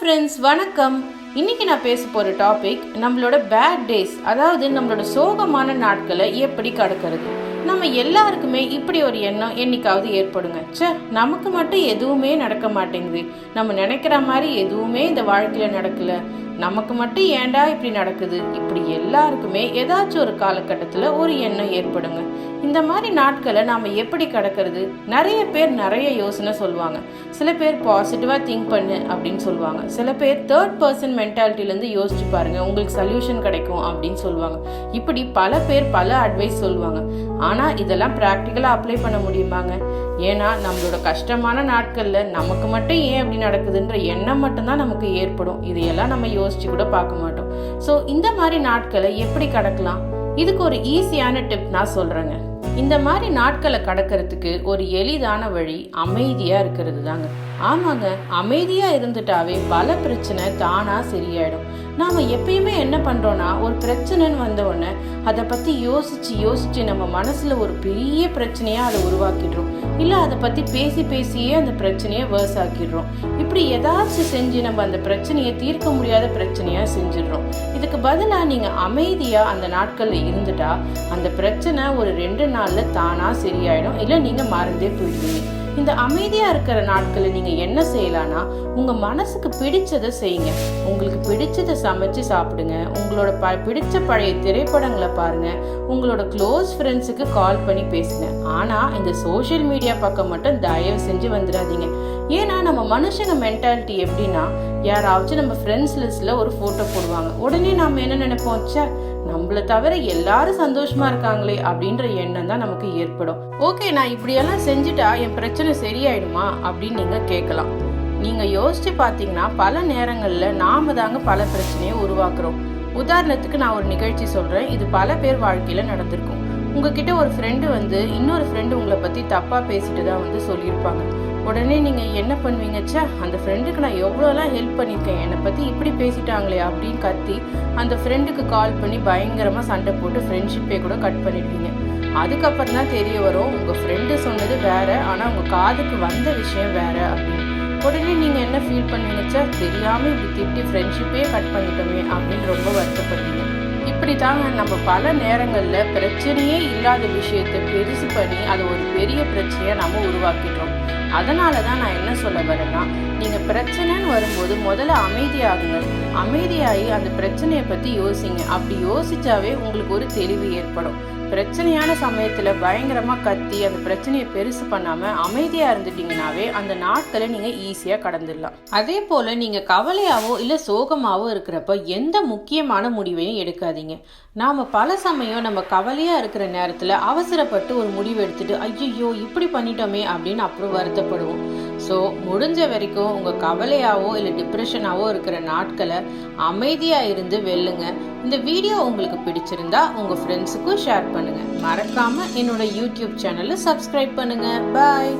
Friends, வணக்கம். இன்னைக்கு நான் பேச போகிற டாபிக் நம்மளோட பேட் டேஸ், அதாவது நம்மளோட சோகமான நாட்களை எப்படி கடக்கிறது. நம்ம எல்லாருக்குமே இப்படி ஒரு எண்ணம் என்னைக்காவது ஏற்படுங்க. நமக்கு மட்டும் எதுவுமே நடக்க மாட்டேங்குது, நம்ம நினைக்கிற மாதிரி எதுவுமே இந்த வாழ்க்கையில் நடக்கல, நமக்கு மட்டும் ஏண்டா இப்படி நடக்குது, இப்படி எல்லாருக்குமே ஏதாச்சும் ஒரு காலகட்டத்தில் ஒரு எண்ணம் ஏற்படுங்க. இந்த மாதிரி நாட்களை நாம் எப்படி கடக்கிறது? நிறைய பேர் நிறைய யோசனை சொல்லுவாங்க. சில பேர் பாசிட்டிவாக திங்க் பண்ணு அப்படின்னு சொல்லுவாங்க. சில பேர் தேர்ட் பர்சன் மென்டாலிட்டிலேருந்து யோசிச்சு பாருங்க, உங்களுக்கு சொல்யூஷன் கிடைக்கும் அப்படின்னு சொல்லுவாங்க. இப்படி பல பேர் பல அட்வைஸ் சொல்லுவாங்க. ஆனால் இதெல்லாம் ப்ராக்டிக்கலாக அப்ளை பண்ண முடியுமாங்க? ஏன்னா நம்மளோட கஷ்டமான நாட்களில் நமக்கு மட்டும் ஏன் அப்படி நடக்குதுன்ற எண்ணம் மட்டும்தான் நமக்கு ஏற்படும். இதையெல்லாம் நம்ம யோசிச்சு கூட பார்க்க மாட்டோம். ஸோ இந்த மாதிரி நாட்களை எப்படி கடக்கலாம்? இதுக்கு ஒரு ஈஸியான டிப் நான் சொல்கிறேங்க. இந்த மாதிரி நாட்களை கடக்கிறதுக்கு ஒரு எளிதான வழி அமைதியாக இருக்கிறது தாங்க. ஆமாங்க, அமைதியாக இருந்துட்டாவே பல பிரச்சனை தானாக சரியாயிடும். நாம் எப்பயுமே என்ன பண்ணுறோன்னா, ஒரு பிரச்சனைன்னு வந்த உடனே அதை பற்றி யோசித்து நம்ம மனசில் ஒரு பெரிய பிரச்சனையாக அதை உருவாக்கிடுறோம். இல்லை அதை பற்றி பேசியே அந்த பிரச்சனையை வேர்ஸ் ஆக்கிடுறோம். இப்படி ஏதாச்சும் செஞ்சு நம்ம அந்த பிரச்சனையை தீர்க்க முடியாத பிரச்சனையாக செஞ்சிடுறோம். இதுக்கு பதிலாக நீங்கள் அமைதியாக அந்த நாட்களில் இருந்துட்டா அந்த பிரச்சனை ஒரு 2 நாளில் தானாக சரியாயிடும். இல்லை நீங்கள் மறந்தே போயிடுவீங்க. இந்த அமைதியாக இருக்கிற நாட்களில் நீங்கள் என்ன செய்யலான்னா, உங்கள் மனசுக்கு பிடிச்சதை செய்யுங்க. உங்களுக்கு பிடிச்சதை சமைச்சு சாப்பிடுங்க. உங்களோட பிடிச்ச பழைய திரைப்படங்களை பாருங்கள். உங்களோட க்ளோஸ் ஃப்ரெண்ட்ஸுக்கு கால் பண்ணி பேசுங்க. ஆனால் இந்த சோஷியல் மீடியா பக்கம் மட்டும் தயவு செஞ்சு வந்துடாதீங்க. ஏன்னா நம்ம மனுஷங்க மென்டாலிட்டி எப்படின்னா, யாராச்சும் நம்ம ஃப்ரெண்ட்ஸ் லிஸ்ட்டில் ஒரு ஃபோட்டோ போடுவாங்க, உடனே நாம் என்ன நினைப்போம், நம்மளை தவிர எல்லாரும் சந்தோஷமா இருக்காங்களே அப்படின்ற எண்ணம் தான் நமக்கு ஏற்படும். ஓகே, நான் இப்படியெல்லாம் செஞ்சுட்டா என் பிரச்சனை சரியாயிடுமா அப்படின்னு நீங்க கேட்கலாம். நீங்க யோசிச்சு பார்த்தீங்கன்னா பல நேரங்களில் நாம தாங்க பல பிரச்சனையை உருவாக்குறோம். உதாரணத்துக்கு நான் ஒரு நிகழ்ச்சி சொல்றேன். இது பல பேர் வாழ்க்கையில நடந்திருக்கும். உங்ககிட்ட ஒரு ஃப்ரெண்டு வந்து இன்னொரு ஃப்ரெண்டு உங்களை பத்தி தப்பா பேசிட்டு தான் வந்து சொல்லியிருப்பாங்க. உடனே நீங்கள் என்ன பண்ணுவீங்க, அந்த ஃப்ரெண்டுக்கு நான் எவ்வளோலாம் ஹெல்ப் பண்ணியிருக்கேன், என்னை பற்றி இப்படி பேசிட்டாங்களே அப்படின்னு கத்தி அந்த ஃப்ரெண்டுக்கு கால் பண்ணி பயங்கரமாக சண்டை போட்டு ஃப்ரெண்ட்ஷிப்பே கூட கட் பண்ணிடுவீங்க. அதுக்கப்புறம் தான் தெரிய வரும், உங்கள் ஃப்ரெண்டு சொன்னது வேற, ஆனால் உங்கள் காதுக்கு வந்த விஷயம் வேற அப்படின்னு. உடனே நீங்கள் என்ன ஃபீல் பண்ணுவீங்க, தெரியாமல் இப்படி திட்டி ஃப்ரெண்ட்ஷிப்பே கட் பண்ணிட்டோமே அப்படின்னு ரொம்ப வருத்தப்படுவீங்க. இப்படி தாங்க நம்ம பல நேரங்களில் பிரச்சனையே இல்லாத விஷயத்தை பெருசு பண்ணி அதை ஒரு பெரிய பிரச்சனையை நம்ம உருவாக்கிடுறோம். அதனால தான் நான் என்ன சொல்ல வரேன்னா, நீங்கள் பிரச்சனைன்னு வரும்போது முதல்ல அமைதியாகுங்க. அமைதியாகி அந்த பிரச்சனையை பற்றி யோசிங்க. அப்படி யோசிச்சாவே உங்களுக்கு ஒரு தெளிவு ஏற்படும். பிரச்சனையான சமயத்தில் பயங்கரமாக கத்தி அந்த பிரச்சனையை பெருசு பண்ணாமல் அமைதியாக இருந்துட்டீங்கன்னாவே அந்த நாட்களை நீங்கள் ஈஸியாக கடந்துடலாம். அதே போல் நீங்கள் கவலையாவோ இல்லை சோகமாவோ இருக்கிறப்ப எந்த முக்கியமான முடிவையும் எடுக்காதீங்க. நாம் பல சமயம் நம்ம கவலையாக இருக்கிற நேரத்தில் அவசரப்பட்டு ஒரு முடிவு எடுத்துட்டு ஐயோ இப்படி பண்ணிட்டோமே அப்படின்னு அப்புறம் வருத்தப்படுவோம். ஸோ முடிஞ்ச வரைக்கும் உங்கள் கவலையாவோ இல்லை டிப்ரெஷனாவோ இருக்கிற நாட்களை அமைதியாக இருந்து வெல்லுங்க. இந்த வீடியோ உங்களுக்கு பிடிச்சிருந்தா உங்கள் ஃப்ரெண்ட்ஸுக்கும் ஷேர் பண்ணுங்கள். மறக்காமல் என்னோட யூடியூப் சேனலை சப்ஸ்கிரைப் பண்ணுங்கள். பாய்.